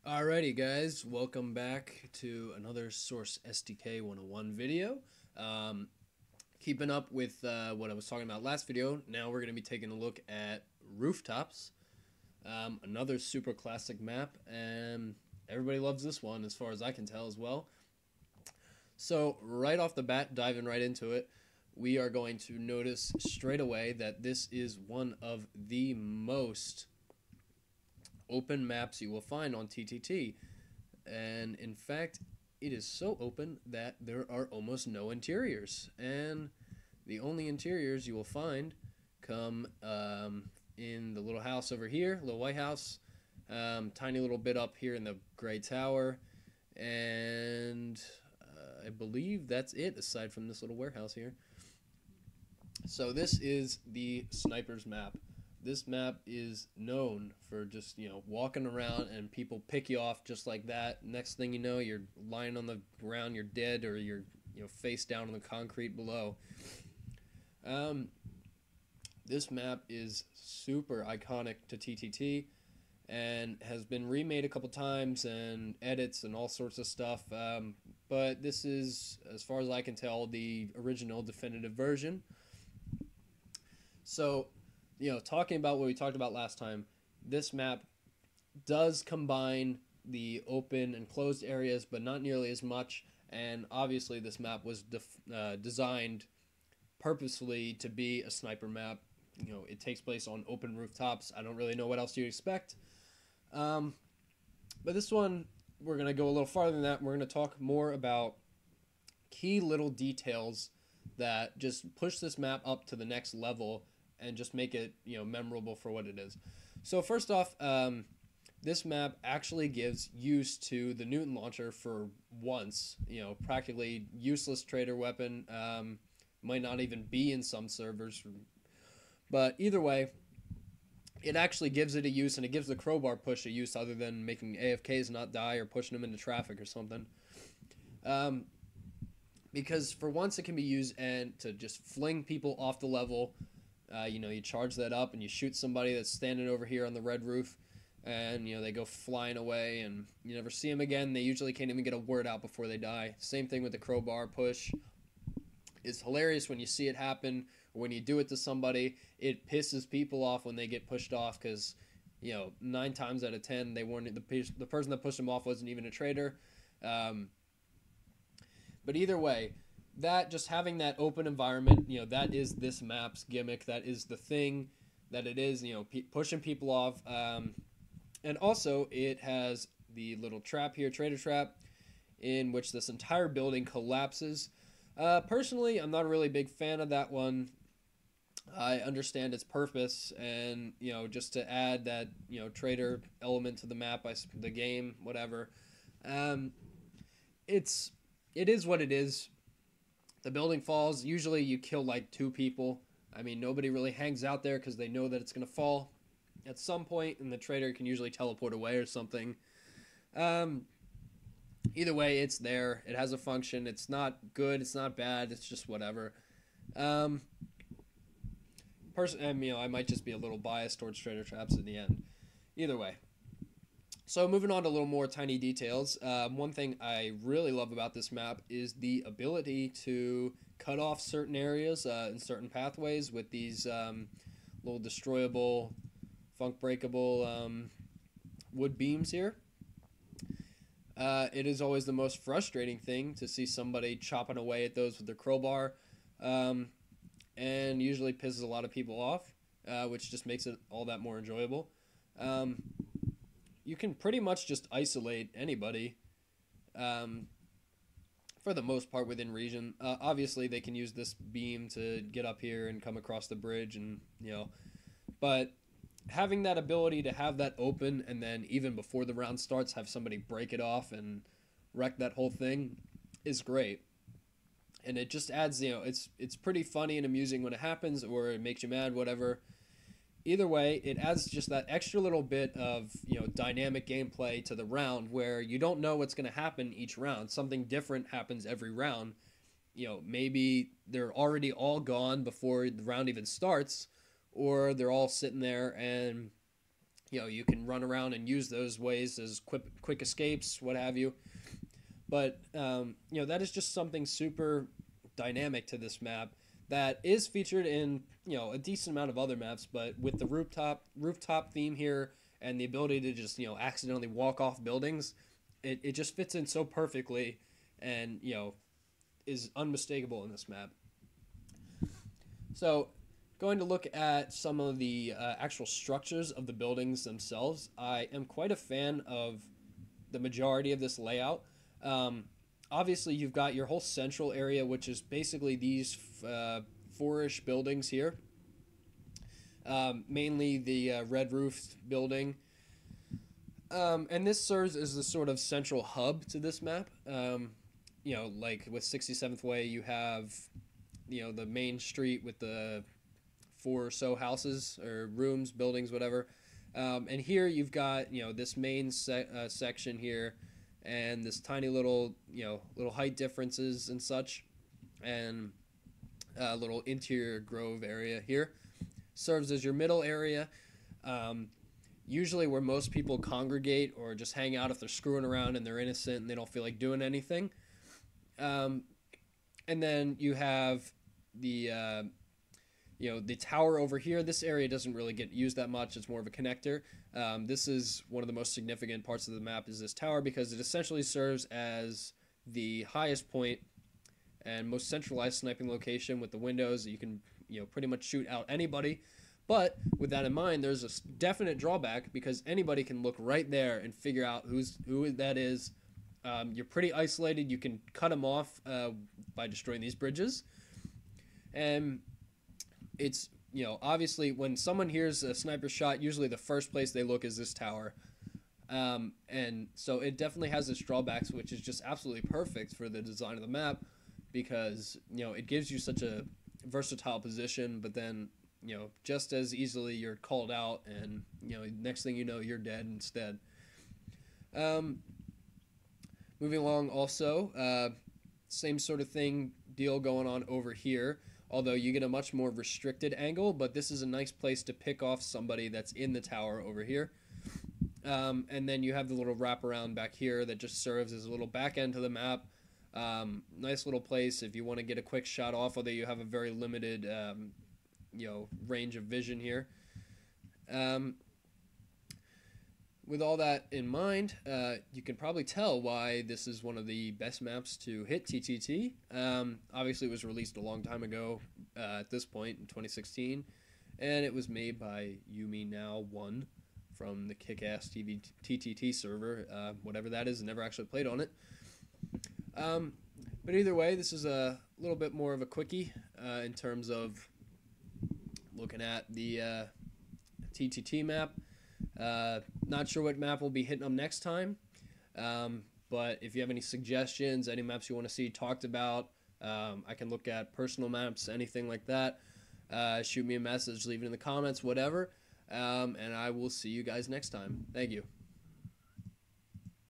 Alrighty guys, welcome back to another Source SDK 101 video. Keeping up with what I was talking about last video, now we're going to be taking a look at Rooftops, another super classic map, and everybody loves this one as far as I can tell as well. So right off the bat, diving right into it, we are going to notice straight away that this is one of the most open maps you will find on TTT, and in fact it is so open that there are almost no interiors, and the only interiors you will find come in the little house over here, little white house, tiny little bit up here in the gray tower, and I believe that's it aside from this little warehouse here. So this is the sniper's map. This map is known for just, walking around and people pick you off just like that. Next thing you know, you're lying on the ground, you're dead, or you're, face down on the concrete below. This map is super iconic to TTT and has been remade a couple times and edits and all sorts of stuff. But this is, as far as I can tell, the original definitive version. So, talking about what we talked about last time, this map does combine the open and closed areas, but not nearly as much. And obviously, this map was designed purposefully to be a sniper map. It takes place on open rooftops. I don't really know what else you'd expect. But this one, we're going to go a little farther than that. We're going to talk more about key little details that just push this map up to the next level and just make it, memorable for what it is. So first off, this map actually gives use to the Newton launcher for once. Practically useless trader weapon. Might not even be in some servers. But either way, it actually gives it a use, and it gives the crowbar push a use other than making AFKs not die or pushing them into traffic or something. Because for once it can be used and to just fling people off the level. You charge that up and you shoot somebody that's standing over here on the red roof, and they go flying away and you never see them again. They usually can't even get a word out before they die. Same thing with the crowbar push. It's hilarious when you see it happen, or when you do it to somebody. It pisses people off when they get pushed off because 9 times out of 10 they weren't, the person that pushed them off wasn't even a traitor. But either way, that just having that open environment, that is this map's gimmick. That is the thing that it is, pushing people off. And also it has the little trap here, trader trap, in which this entire building collapses. Personally, I'm not a really big fan of that one. I understand its purpose, and just to add that trader element to the map, the game, whatever. It is what it is. The building falls. Usually you kill like 2 people. I mean, nobody really hangs out there because they know that it's going to fall at some point, and the trader can usually teleport away or something. Either way, it's there. It has a function. It's not good. It's not bad. It's just whatever. I might just be a little biased towards trader traps in the end. Either way. So moving on to a little more tiny details, one thing I really love about this map is the ability to cut off certain areas and certain pathways with these little destroyable, funk breakable wood beams here. It is always the most frustrating thing to see somebody chopping away at those with their crowbar, and usually pisses a lot of people off, which just makes it all that more enjoyable. You can pretty much just isolate anybody, for the most part within region. Obviously, they can use this beam to get up here and come across the bridge, and but having that ability to have that open, and then even before the round starts, have somebody break it off and wreck that whole thing is great. And it just adds, it's pretty funny and amusing when it happens, or it makes you mad, whatever. Either way, it adds just that extra little bit of, dynamic gameplay to the round where you don't know what's going to happen each round. Something different happens every round. Maybe they're already all gone before the round even starts, or they're all sitting there and, you can run around and use those ways as quick escapes, what have you. But that is just something super dynamic to this map that is featured in a decent amount of other maps, but with the rooftop theme here and the ability to just accidentally walk off buildings, it just fits in so perfectly, and is unmistakable in this map. So, going to look at some of the actual structures of the buildings themselves, I am quite a fan of the majority of this layout. Obviously, you've got your whole central area, which is basically these four-ish buildings here. Mainly the red roof building. And this serves as the sort of central hub to this map. Like with 67th Way, you have, the main street with the 4 or so houses or rooms, buildings, whatever. And here you've got, this main section here, and this tiny little, little height differences and such, and a little interior grove area here. Serves as your middle area, usually where most people congregate or just hang out if they're screwing around and they're innocent and they don't feel like doing anything. And then you have the the tower over here. This area doesn't really get used that much. It's more of a connector. This is one of the most significant parts of the map, is this tower, because it essentially serves as the highest point and most centralized sniping location with the windows that you can pretty much shoot out anybody. But with that in mind, there's a definite drawback, because anybody can look right there and figure out who that is. You're pretty isolated. You can cut them off by destroying these bridges. And it's, obviously when someone hears a sniper shot, usually the first place they look is this tower. And so it definitely has its drawbacks, which is just absolutely perfect for the design of the map, because, it gives you such a versatile position, but then, just as easily you're called out, and, next thing you know, you're dead instead. Moving along also, same sort of deal going on over here, although you get a much more restricted angle, but this is a nice place to pick off somebody that's in the tower over here. And then you have the little wraparound back here that just serves as a little back end to the map. Nice little place if you want to get a quick shot off, although you have a very limited range of vision here. With all that in mind, you can probably tell why this is one of the best maps to hit TTT. Obviously, it was released a long time ago at this point in 2016, and it was made by YouMeNow1 from the Kick-Ass TTT server, whatever that is. I never actually played on it. But either way, this is a little bit more of a quickie in terms of looking at the TTT map. Not sure what map we'll be hitting up next time, but if you have any suggestions, any maps you want to see talked about, I can look at personal maps, anything like that. Shoot me a message, leave it in the comments, whatever, and I will see you guys next time. Thank you.